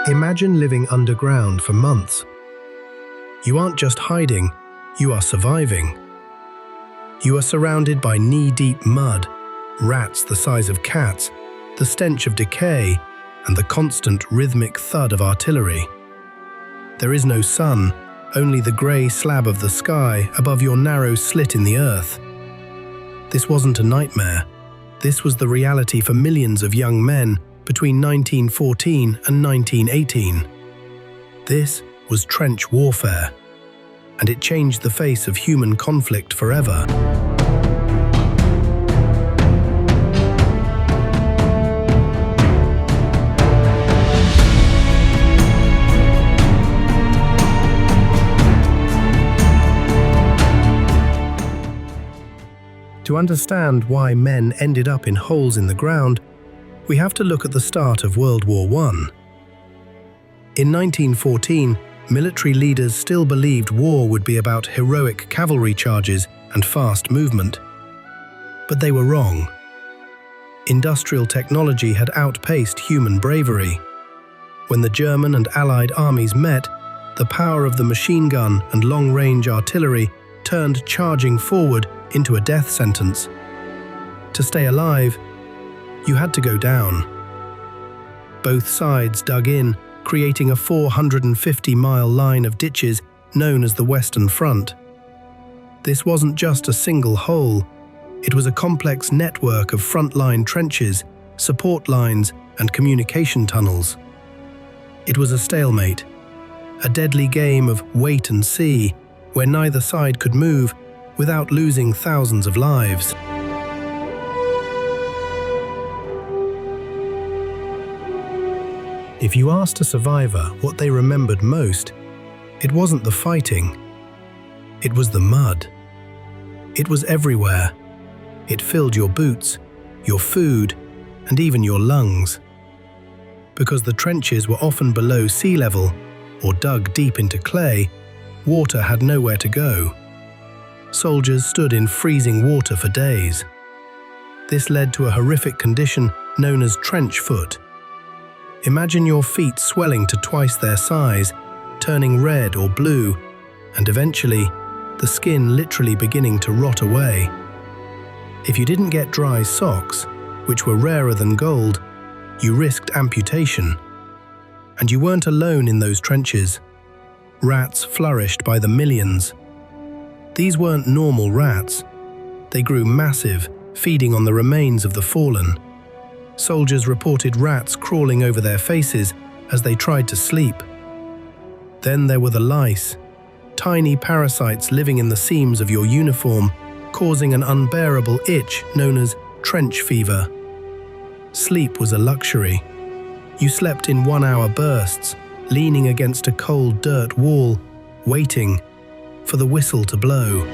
Imagine living underground for months. You aren't just hiding, you are surviving. You are surrounded by knee-deep mud, rats the size of cats, the stench of decay, and the constant rhythmic thud of artillery. There is no sun, only the grey slab of the sky above your narrow slit in the earth. This wasn't a nightmare. This was the reality for millions of young men between 1914 and 1918. This was trench warfare, and it changed the face of human conflict forever. To understand why men ended up in holes in the ground, we have to look at the start of World War I. In 1914, military leaders still believed war would be about heroic cavalry charges and fast movement. But they were wrong. Industrial technology had outpaced human bravery. When the German and Allied armies met, the power of the machine gun and long-range artillery turned charging forward into a death sentence. To stay alive, you had to go down. Both sides dug in, creating a 450-mile line of ditches known as the Western Front. This wasn't just a single hole, it was a complex network of frontline trenches, support lines, and communication tunnels. It was a stalemate, a deadly game of wait and see, where neither side could move without losing thousands of lives. If you asked a survivor what they remembered most, it wasn't the fighting. It was the mud. It was everywhere. It filled your boots, your food, and even your lungs. Because the trenches were often below sea level or dug deep into clay, water had nowhere to go. Soldiers stood in freezing water for days. This led to a horrific condition known as trench foot. Imagine your feet swelling to twice their size, turning red or blue, and eventually, the skin literally beginning to rot away. If you didn't get dry socks, which were rarer than gold, you risked amputation. And you weren't alone in those trenches. Rats flourished by the millions. These weren't normal rats. They grew massive, feeding on the remains of the fallen. Soldiers reported rats crawling over their faces as they tried to sleep. Then there were the lice, tiny parasites living in the seams of your uniform, causing an unbearable itch known as trench fever. Sleep was a luxury. You slept in 1-hour bursts, leaning against a cold dirt wall, waiting for the whistle to blow.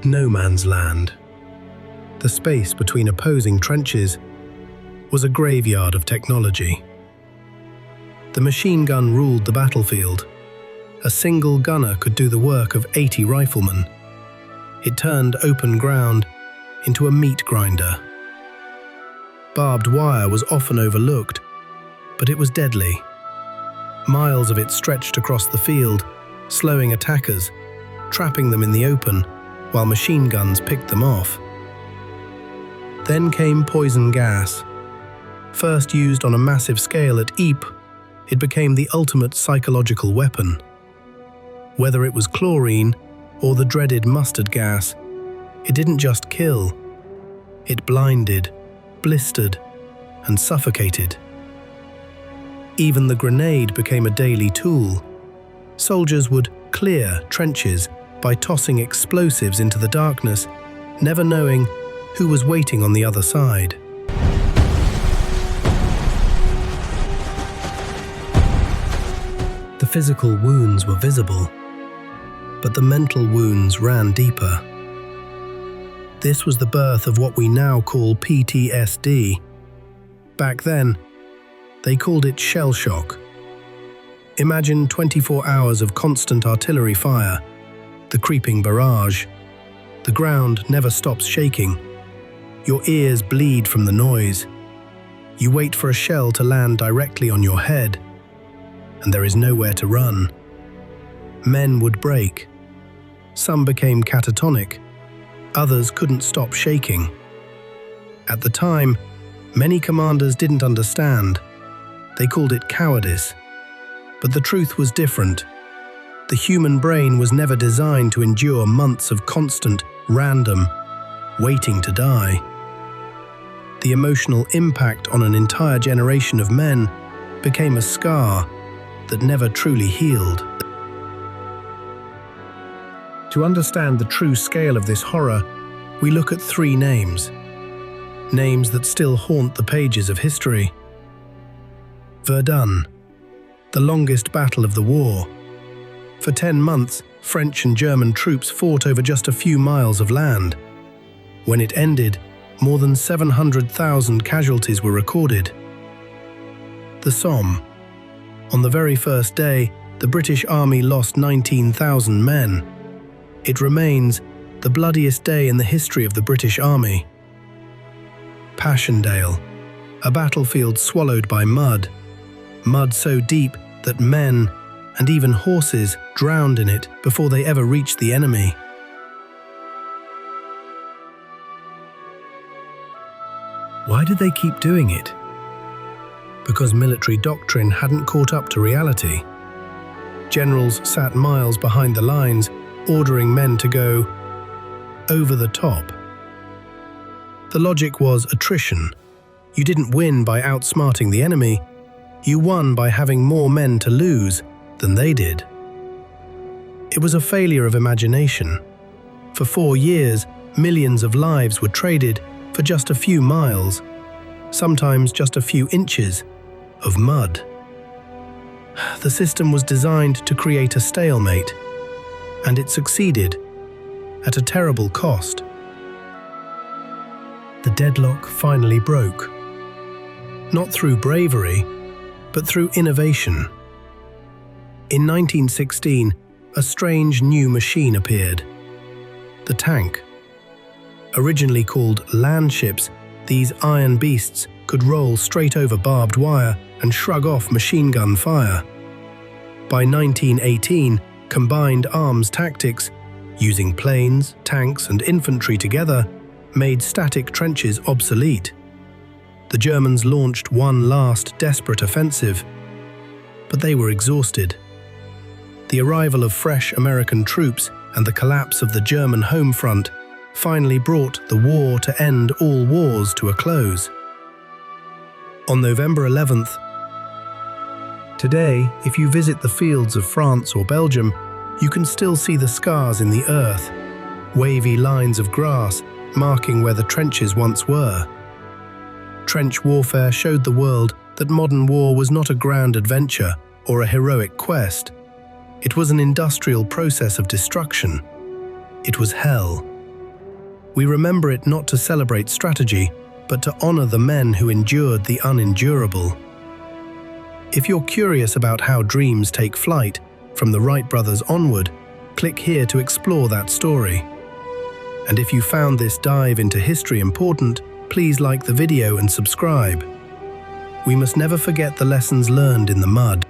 No man's land. The space between opposing trenches was a graveyard of technology. The machine gun ruled the battlefield. A single gunner could do the work of 80 riflemen. It turned open ground into a meat grinder. Barbed wire was often overlooked, but it was deadly. Miles of it stretched across the field, slowing attackers, trapping them in the open, while machine guns picked them off. Then came poison gas. First used on a massive scale at Ypres, it became the ultimate psychological weapon. Whether it was chlorine or the dreaded mustard gas, it didn't just kill. It blinded, blistered, and suffocated. Even the grenade became a daily tool. Soldiers would clear trenches by tossing explosives into the darkness, never knowing who was waiting on the other side. The physical wounds were visible, but the mental wounds ran deeper. This was the birth of what we now call PTSD. Back then, they called it shell shock. Imagine 24 hours of constant artillery fire, the creeping barrage. The ground never stops shaking. Your ears bleed from the noise. You wait for a shell to land directly on your head, and there is nowhere to run. Men would break. Some became catatonic. Others couldn't stop shaking. At the time, many commanders didn't understand. They called it cowardice. But the truth was different. The human brain was never designed to endure months of constant, random, waiting to die. The emotional impact on an entire generation of men became a scar that never truly healed. To understand the true scale of this horror, we look at three names. Names that still haunt the pages of history. Verdun, the longest battle of the war. For 10 months, French and German troops fought over just a few miles of land. When it ended, more than 700,000 casualties were recorded. The Somme. On the very first day, the British Army lost 19,000 men. It remains the bloodiest day in the history of the British Army. Passchendaele, a battlefield swallowed by mud. Mud so deep that men and even horses drowned in it before they ever reached the enemy. Why did they keep doing it? Because military doctrine hadn't caught up to reality. Generals sat miles behind the lines, ordering men to go over the top. The logic was attrition. You didn't win by outsmarting the enemy. You won by having more men to lose than they did. It was a failure of imagination. For 4 years, millions of lives were traded for just a few miles, sometimes just a few inches of mud. The system was designed to create a stalemate, and it succeeded at a terrible cost. The deadlock finally broke, not through bravery, but through innovation. In 1916, a strange new machine appeared: the tank. Originally called land ships, these iron beasts could roll straight over barbed wire and shrug off machine gun fire. By 1918, combined arms tactics, using planes, tanks, and infantry together, made static trenches obsolete. The Germans launched one last desperate offensive, but they were exhausted. The arrival of fresh American troops and the collapse of the German home front finally brought the war to end all wars to a close. On November 11th, today, if you visit the fields of France or Belgium, you can still see the scars in the earth, wavy lines of grass marking where the trenches once were. Trench warfare showed the world that modern war was not a grand adventure or a heroic quest. It was an industrial process of destruction. It was hell. We remember it not to celebrate strategy, but to honor the men who endured the unendurable. If you're curious about how dreams take flight, from the Wright brothers onward, click here to explore that story. And if you found this dive into history important, please like the video and subscribe. We must never forget the lessons learned in the mud.